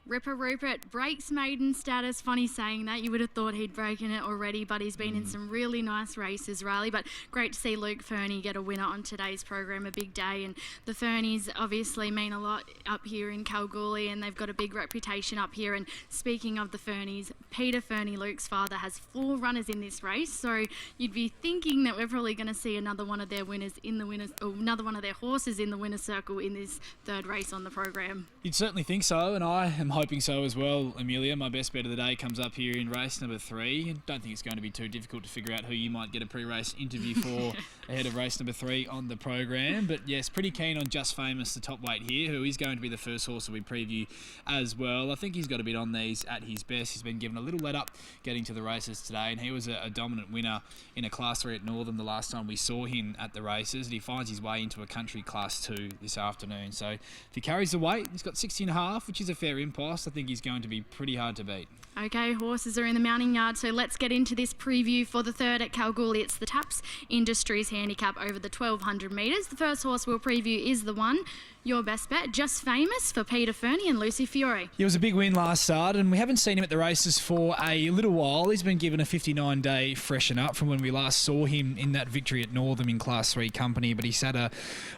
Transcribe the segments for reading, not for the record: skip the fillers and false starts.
Ripper Rupert breaks maiden status. Funny saying that. You would have thought he'd broken it already, but he's been in some really nice races, Riley. But great to see Luke Fernie get a winner on today's program. A big day, and the Fernies obviously mean a lot up here in Kalgoorlie, and they've got a big reputation up here. And speaking of the Fernies, Peter Fernie, Luke's father, has 4 runners in this race, so you'd be thinking that we're probably going to see another one of their winners in the winners, or another one of their horses in the winner's circle in this third race on the program. You'd certainly think so, and I am hoping so as well, Amelia. My best bet of the day comes up here in race number 3. Don't think it's going to be too difficult to figure out who you might get a pre-race interview for ahead of race number 3 on the program. But yes, pretty keen on Just Famous, the top weight here, who is going to be the first horse that we preview as well. I think he's got a bit on these at his best. He's been given a little let up getting to the races today, and he was a dominant winner in a Class 3 at Northern the last time we saw him at the races, and he finds his way into a country Class 2 this afternoon. So if he carries the weight, he's got 60.5, which is a fair impost. I think he's going to be pretty hard to beat. Okay, horses are in the mounting yard, so let's get into this preview for the third at Kalgoorlie. It's the Taps Industries Handicap over the 1,200 metres. The first horse we'll preview is the one, your best bet, Just Famous, for Peter Fernie and Lucy Fiore. It was a big win last start, and we haven't seen him at the races for a little while. He's been given a 59-day freshen up from when we last saw him in that victory at Northern in Class 3 company, but he sat a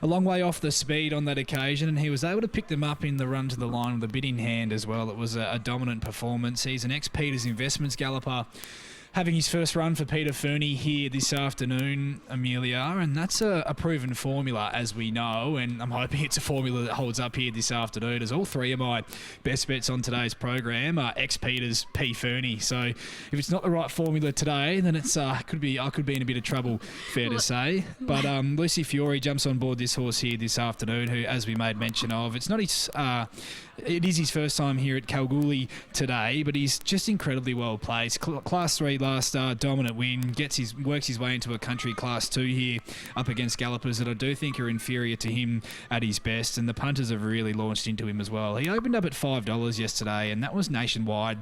long way off the speed on that occasion, and he was able to pick them up in the run to the line with a bit in hand as well. It was a dominant performance. He's an ex-Peters Investments galloper, having his first run for Peter Fernie here this afternoon, Amelia, and that's a proven formula, as we know, and I'm hoping it's a formula that holds up here this afternoon, as all 3 of my best bets on today's program are ex-Peters P. Fernie. So if it's not the right formula today, then it's I could be in a bit of trouble, fair to say. But Lucy Fiore jumps on board this horse here this afternoon, who, as we made mention of, it's not his... it is his first time here at Kalgoorlie today, but he's just incredibly well placed. Class 3 last start, dominant win, works his way into a country Class 2 here up against gallopers that I do think are inferior to him at his best, and the punters have really launched into him as well. He opened up at $5 yesterday, and that was nationwide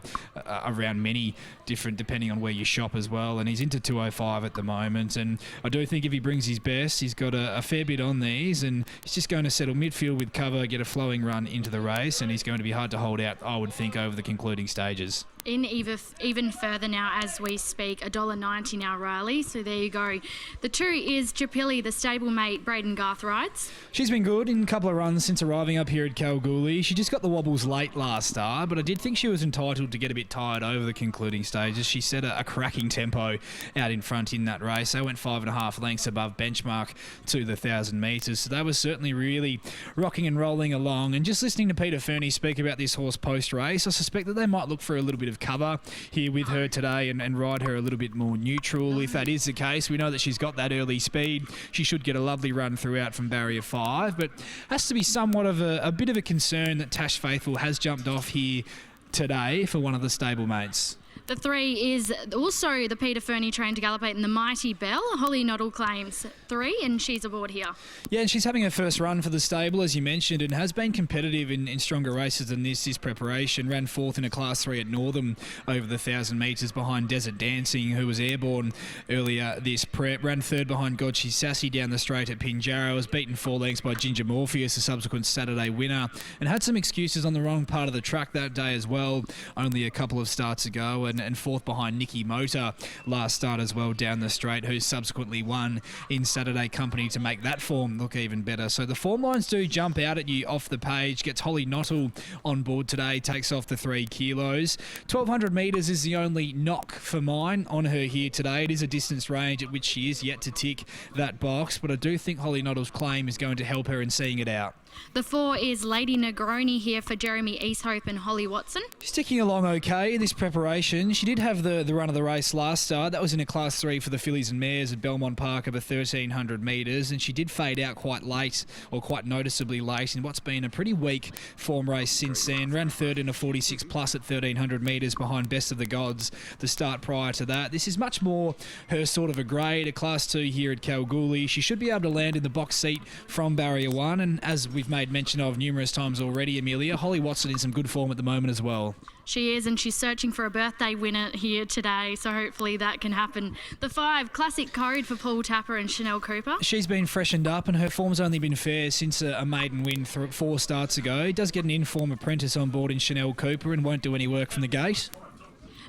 around many different, depending on where you shop as well, and he's into 205 at the moment, and I do think if he brings his best, he's got a fair bit on these, and he's just going to settle midfield with cover, get a flowing run into the race, and he's going to be hard to hold out, I would think, over the concluding stages. In even further now as we speak, $1.90 now, Riley. So there you go. The 2 is Japilli, the stablemate Braden Garth rides. She's been good in a couple of runs since arriving up here at Kalgoorlie. She just got the wobbles late last start, but I did think she was entitled to get a bit tired over the concluding stages. She set a cracking tempo out in front in that race. They went 5.5 lengths above benchmark to the 1,000 metres. So they were certainly really rocking and rolling along. And just listening to Peter Fernie speak about this horse post-race, I suspect that they might look for a little bit of cover here with her today and ride her a little bit more neutral. If that is the case, we know that she's got that early speed. She should get a lovely run throughout from barrier 5, but has to be somewhat of a bit of a concern that Tash Faithful has jumped off here today for one of the stablemates. The 3 is also the Peter Fernie trained to gallopate in the Mighty Bell. Holly Noddle claims 3, and she's aboard here. Yeah, and she's having her first run for the stable, as you mentioned, and has been competitive in stronger races than this preparation. Ran 4th in a Class 3 at Northern over the 1,000 metres behind Desert Dancing, who was airborne earlier this prep. Ran 3rd behind God She's Sassy down the straight at Pinjarra. Was beaten 4 lengths by Ginger Morpheus, a subsequent Saturday winner, and had some excuses on the wrong part of the track that day as well, only a couple of starts ago, and 4th behind Nikki Motor last start as well down the straight, who subsequently won in Saturday company to make that form look even better. So the form lines do jump out at you off the page. Gets Holly Nottle on board today, takes off the 3 kilos. 1,200 metres is the only knock for mine on her here today. It is a distance range at which she is yet to tick that box, but I do think Holly Nottle's claim is going to help her in seeing it out. The 4 is Lady Negroni here for Jeremy Easthope and Holly Watson. She's ticking along okay in this preparation. She did have the run of the race last start. That was in a Class 3 for the fillies and mares at Belmont Park over 1,300 metres, and she did fade out quite late, or quite noticeably late, in what's been a pretty weak form race since then. Ran 3rd in a 46 plus at 1,300 metres behind Best of the Gods the start prior to that. This is much more her sort of a grade, a Class 2 here at Kalgoorlie. She should be able to land in the box seat from barrier 1, and as we we've made mention of numerous times already, Amelia. Holly Watson in some good form at the moment as well. She is, and she's searching for a birthday winner here today, so hopefully that can happen. The 5, Classic Code for Paul Tapper and Chanel Cooper. She's been freshened up, and her form's only been fair since a maiden win 4 starts ago. He does get an in-form apprentice on board in Chanel Cooper and won't do any work from the gate.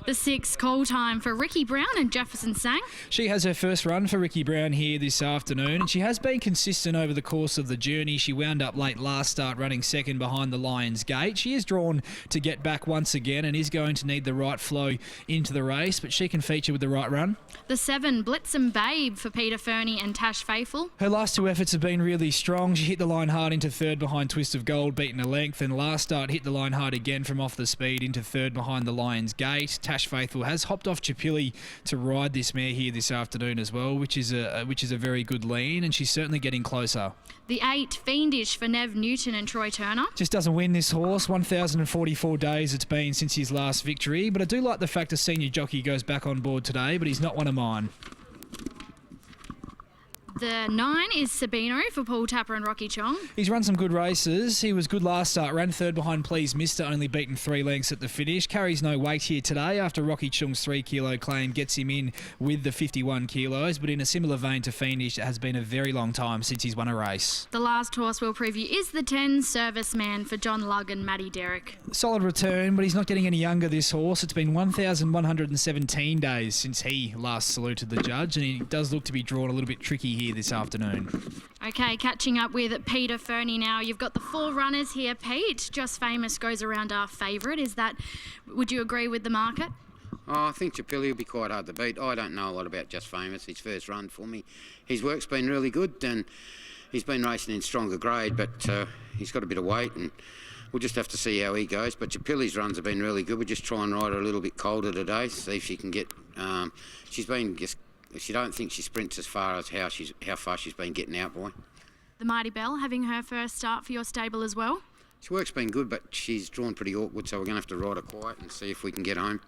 The 6, Call Time for Ricky Brown and Jefferson Sang. She has her first run for Ricky Brown here this afternoon, and she has been consistent over the course of the journey. She wound up late last start running second behind the Lions Gate. She is drawn to get back once again and is going to need the right flow into the race, but she can feature with the right run. The 7, Blitzum Babe for Peter Fernie and Tash Faithful. Her last 2 efforts have been really strong. She hit the line hard into third behind Twist of Gold, beaten a length, and last start hit the line hard again from off the speed into third behind the Lions Gate. Tash Faithful has hopped off Chipilli to ride this mare here this afternoon as well, which is a very good lean, and she's certainly getting closer. The 8, Fiendish for Nev Newton and Troy Turner. Just doesn't win this horse. 1,044 days it's been since his last victory, but I do like the fact a senior jockey goes back on board today, but he's not one of mine. The 9 is Sabino for Paul Tapper and Rocky Chong. He's run some good races. He was good last start. Ran third behind Please Mister, only beaten 3 lengths at the finish. Carries no weight here today after Rocky Chong's 3 kilo claim gets him in with the 51 kilos. But in a similar vein to Fiendish, it has been a very long time since he's won a race. The last horse we'll preview is the 10, Serviceman for John Lugg and Matty Derrick. Solid return, but he's not getting any younger, this horse. It's been 1,117 days since he last saluted the judge, and he does look to be drawn a little bit tricky here this afternoon. Okay, catching up with Peter Fernie now. You've got the 4 runners here, Pete. Just Famous goes around our favourite. Would you agree with the market? Oh, I think Chipilli will be quite hard to beat. I don't know a lot about Just Famous. His first run for me. His work's been really good, and he's been racing in stronger grade, but he's got a bit of weight, and we'll just have to see how he goes. But Chipilli's runs have been really good. We'll just try and ride her a little bit colder today, see if she can get... She don't think she sprints as far as how far she's been getting out, boy. The Mighty Belle having her first start for your stable as well. His work's been good, but she's drawn pretty awkward, so we're going to have to ride her quiet and see if we can get home.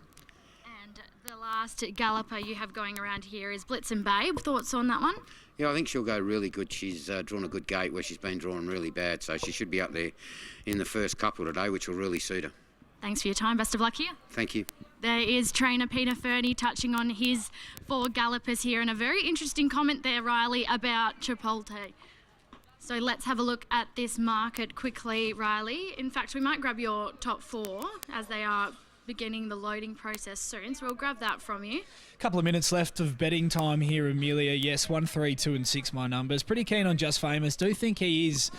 And the last galloper you have going around here is Blitzum Babe. Thoughts on that one? Yeah, I think she'll go really good. She's drawn a good gate where she's been drawn really bad, so she should be up there in the first couple today, which will really suit her. Thanks for your time. Best of luck here. Thank you. There is trainer Peter Fernie touching on his 4 gallopers here, and a very interesting comment there, Riley, about Chipotle. So let's have a look at this market quickly, Riley. In fact, we might grab your top 4 as they are beginning the loading process soon, so we'll grab that from you. Couple of minutes left of betting time here, Amelia. Yes, 1, 3, 2 and 6 my numbers. Pretty keen on Just Famous. Do think he is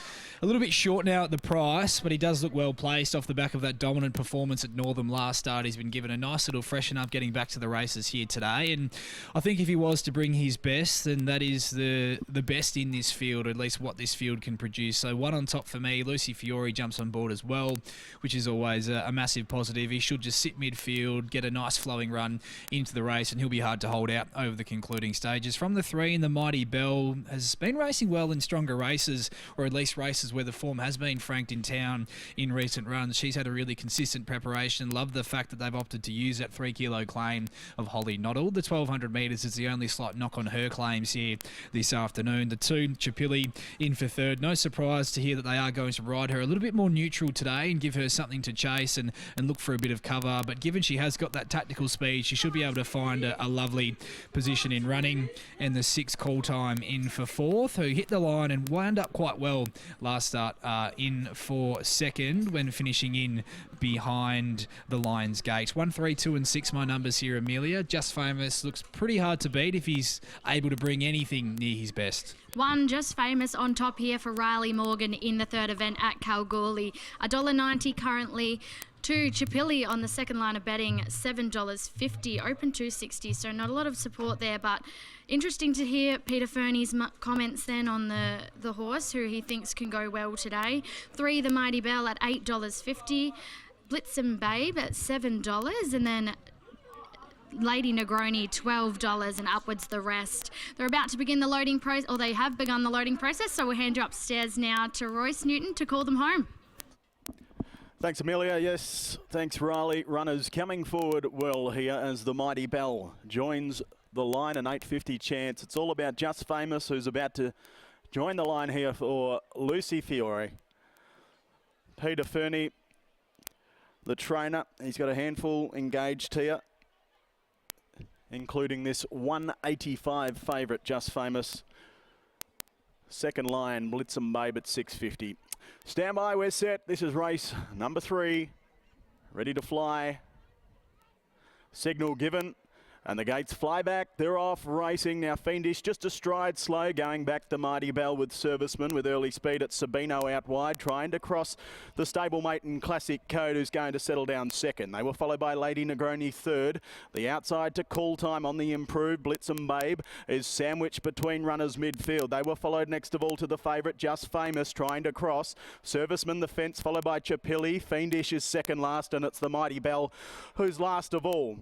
a little bit short now at the price, but he does look well placed off the back of that dominant performance at Northam last start. He's been given a nice little freshen up getting back to the races here today, and I think if he was to bring his best, then that is the best in this field, or at least what this field can produce. So 1 on top for me. Lucy Fiore jumps on board as well, which is always a massive positive. He should just sit midfield, get a nice flowing run into the race, and he'll be hard to hold out over the concluding stages. From the 3, the Mighty Belle has been racing well in stronger races, or at least races where the form has been franked in town in recent runs. She's had a really consistent preparation. Love the fact that they've opted to use that 3 kilo claim of Holly Noddle. The 1,200 metres is the only slight knock on her claims here this afternoon. The 2, Chipilli, in for third. No surprise to hear that they are going to ride her a little bit more neutral today and give her something to chase and look for a bit of cover. But given she has got that tactical speed, she should be able to find a lovely position in running. And the 6, Call Time, in for 4th, who hit the line and wound up quite well last start, in for 2nd when finishing in behind the Lions Gate. 1, 3, 2 and 6 my numbers here, Amelia. Just Famous looks pretty hard to beat if he's able to bring anything near his best. 1, Just Famous on top here for Riley Morgan in the 3rd event at Kalgoorlie. $1.90 currently. 2, Chipilli on the second line of betting, $7.50, open $2.60, so not a lot of support there, but interesting to hear Peter Fernie's comments then on the horse, who he thinks can go well today. 3, the Mighty Belle at $8.50, Blitzum Babe at $7, and then Lady Negroni, $12 and upwards the rest. They're about to begin the loading process, or they have begun the loading process, so we'll hand you upstairs now to Royce Newton to call them home. Thanks, Amelia. Yes, thanks, Riley. Runners coming forward well here as the Mighty Belle joins the line, an $8.50 chance. It's all about Just Famous, who's about to join the line here for Lucy Fiore. Peter Fernie, the trainer. He's got a handful engaged here, including this 185 favourite, Just Famous. Second line, Blitz'em Babe at 650. Stand by, we're set. This is race number 3. Ready to fly. Signal given. And the gates fly back. They're off racing now. Fiendish just a stride slow, going back the Mighty Bell with Serviceman with early speed at Sabino out wide, trying to cross the stablemate and Classic Code, who's going to settle down second. They were followed by Lady Negroni third. The outside to Call Time on the improved. Blitz'em Babe is sandwiched between runners midfield. They were followed next of all to the favourite Just Famous, trying to cross. Serviceman the fence, followed by Chapilli. Fiendish is second last, and it's the Mighty Bell who's last of all.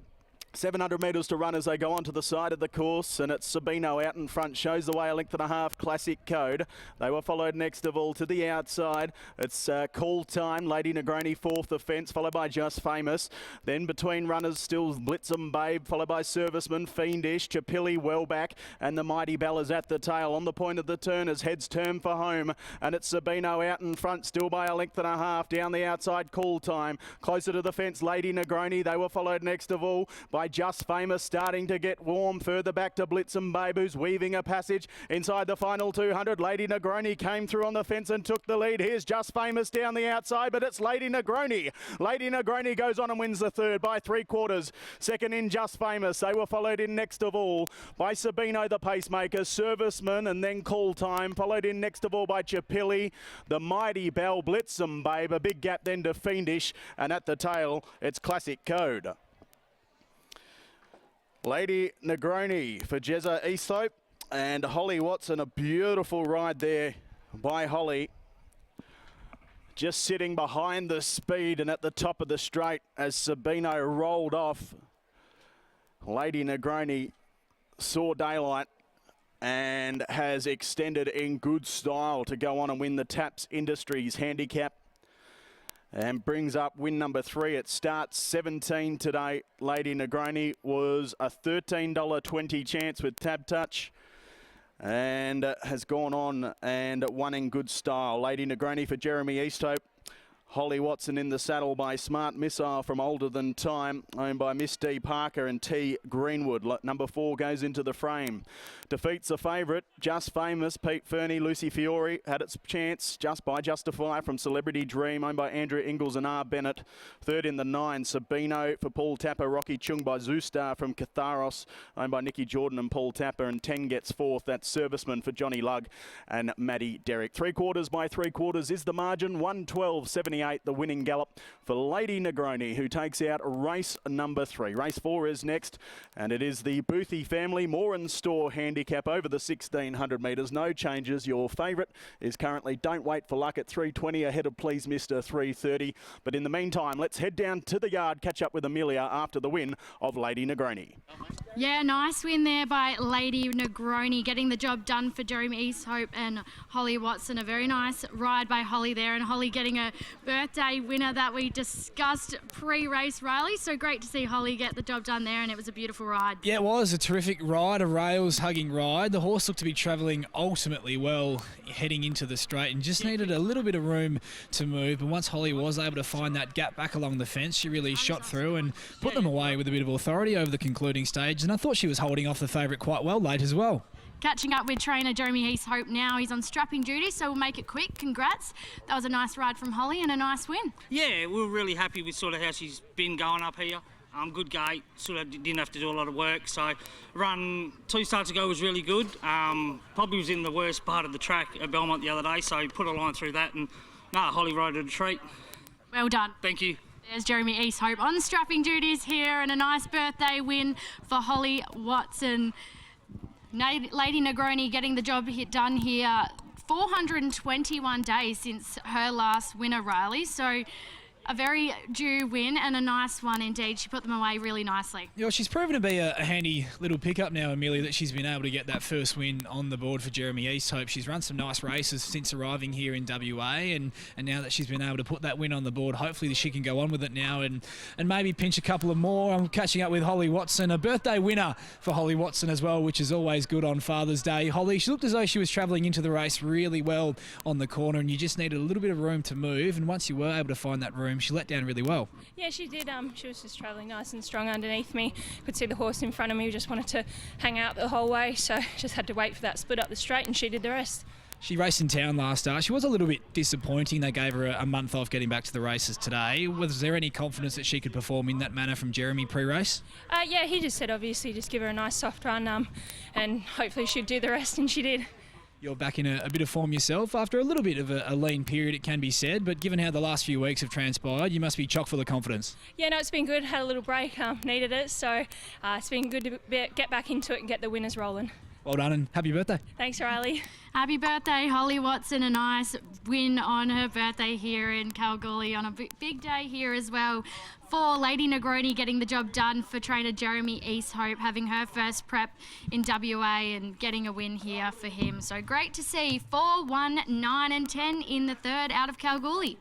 700 metres to run as they go onto the side of the course, and it's Sabino out in front, shows the way a length and a half, Classic Code. They were followed next of all to the outside. It's Call Time, Lady Negroni fourth offence, followed by Just Famous. Then between runners still Blitz'em Babe, followed by Serviceman, Fiendish, Chapilli well back, and the Mighty Bell is at the tail. On the point of the turn as heads turn for home, and it's Sabino out in front, still by a length and a half. Down the outside, Call Time. Closer to the fence, Lady Negroni. They were followed next of all by Just Famous, starting to get warm. Further back to Blitz'em Babe, who's weaving a passage inside the final 200. Lady Negroni came through on the fence and took the lead. Here's Just Famous down the outside, but it's Lady Negroni. Lady Negroni goes on and wins the third by 3/4. Second in Just Famous. They were followed in next of all by Sabino the pacemaker, Serviceman, and then Call Time. Followed in next of all by Chapilli, the Mighty Bell, Blitz'em Babe. A big gap then to Fiendish, and at the tail, it's Classic Code. Lady Negroni for Jeremy Easthope and Holly Watson. A beautiful ride there by Holly. Just sitting behind the speed and at the top of the straight as Sabino rolled off. Lady Negroni saw daylight and has extended in good style to go on and win the Taps Industries Handicap. And brings up win number 3. It starts 17 today. Lady Negroni was a $13.20 chance with Tab Touch. And has gone on and won in good style. Lady Negroni for Jeremy Easthope. Holly Watson in the saddle by Smart Missile from Older Than Time, owned by Miss D. Parker and T. Greenwood. Number 4 goes into the frame. Defeats the favourite, Just Famous, Pete Fernie, Lucy Fiore. Had its chance just by Justify from Celebrity Dream, owned by Andrew Ingalls and R. Bennett. Third in the 9, Sabino for Paul Tapper. Rocky Chung by Zoostar from Catharos, owned by Nikki Jordan and Paul Tapper. And 10 gets 4th. That's Serviceman for Johnny Lugg and Maddie Derrick. 3/4 by 3/4 is the margin. 1:12.78. The winning gallop for Lady Negroni, who takes out race number 3. Race 4 is next, and it is the Boothie family Moore and Store Handicap over the 1600 metres. No changes. Your favourite is currently Don't Wait for Luck at 3:20, ahead of Please Mr. 3:30. But in the meantime, let's head down to the yard, catch up with Amelia after the win of Lady Negroni. Yeah, nice win there by Lady Negroni, getting the job done for Jeremy Easthope and Holly Watson. A very nice ride by Holly there, and Holly getting a birthday winner that we discussed pre-race, Riley. So great to see Holly get the job done there, and it was a beautiful ride. Yeah, it was a terrific ride, a rails-hugging ride. The horse looked to be travelling ultimately well heading into the straight and just needed a little bit of room to move. But once Holly was able to find that gap back along the fence, she really shot through and put them away with a bit of authority over the concluding stage. And I thought she was holding off the favourite quite well late as well. Catching up with trainer Jeremy Easthope now. He's on strapping duty, so we'll make it quick. Congrats. That was a nice ride from Holly and a nice win. Yeah, we were really happy with sort of how she's been going up here. Good gate, sort of didn't have to do a lot of work. So run 2 starts ago was really good. Probably was in the worst part of the track at Belmont the other day, so put a line through that, and Holly rode a treat. Well done. Thank you. There's Jeremy Easthope on strapping duties here, and a nice birthday win for Holly Watson. Lady Negroni getting the job done here. 421 days since her last winner, Riley. So A very due win and a nice one indeed. She put them away really nicely. Yeah, well, she's proven to be a handy little pickup now, Amelia, that she's been able to get that first win on the board for Jeremy Easthope. She's run some nice races since arriving here in WA, and now that she's been able to put that win on the board, hopefully she can go on with it now and maybe pinch a couple of more. I'm catching up with Holly Watson, a birthday winner for Holly Watson as well, which is always good on Father's Day. Holly, she looked as though she was travelling into the race really well on the corner, and you just needed a little bit of room to move, and once you were able to find that room, she let down really well. Yeah, she did. She was just travelling nice and strong underneath me. Could see the horse in front of me. Just wanted to hang out the whole way, so just had to wait for that split up the straight, and she did the rest. She raced in town last start. She was a little bit disappointing. They gave her a month off getting back to the races today. Was there any confidence that she could perform in that manner from Jeremy pre-race? Yeah, he just said obviously just give her a nice soft run, and hopefully she'd do the rest, and she did. You're back in a bit of form yourself after a little bit of a lean period, it can be said, but given how the last few weeks have transpired, you must be chock full of confidence. Yeah, no, it's been good. Had a little break, needed it, so it's been good to get back into it and get the winners rolling. Well done and happy birthday. Thanks, Riley. Happy birthday, Holly Watson. A nice win on her birthday here in Kalgoorlie on a big day here as well. For Lady Negroni getting the job done for trainer Jeremy Easthope, having her first prep in WA and getting a win here for him. So great to see 4, 1, 9 and 10 in the third out of Kalgoorlie.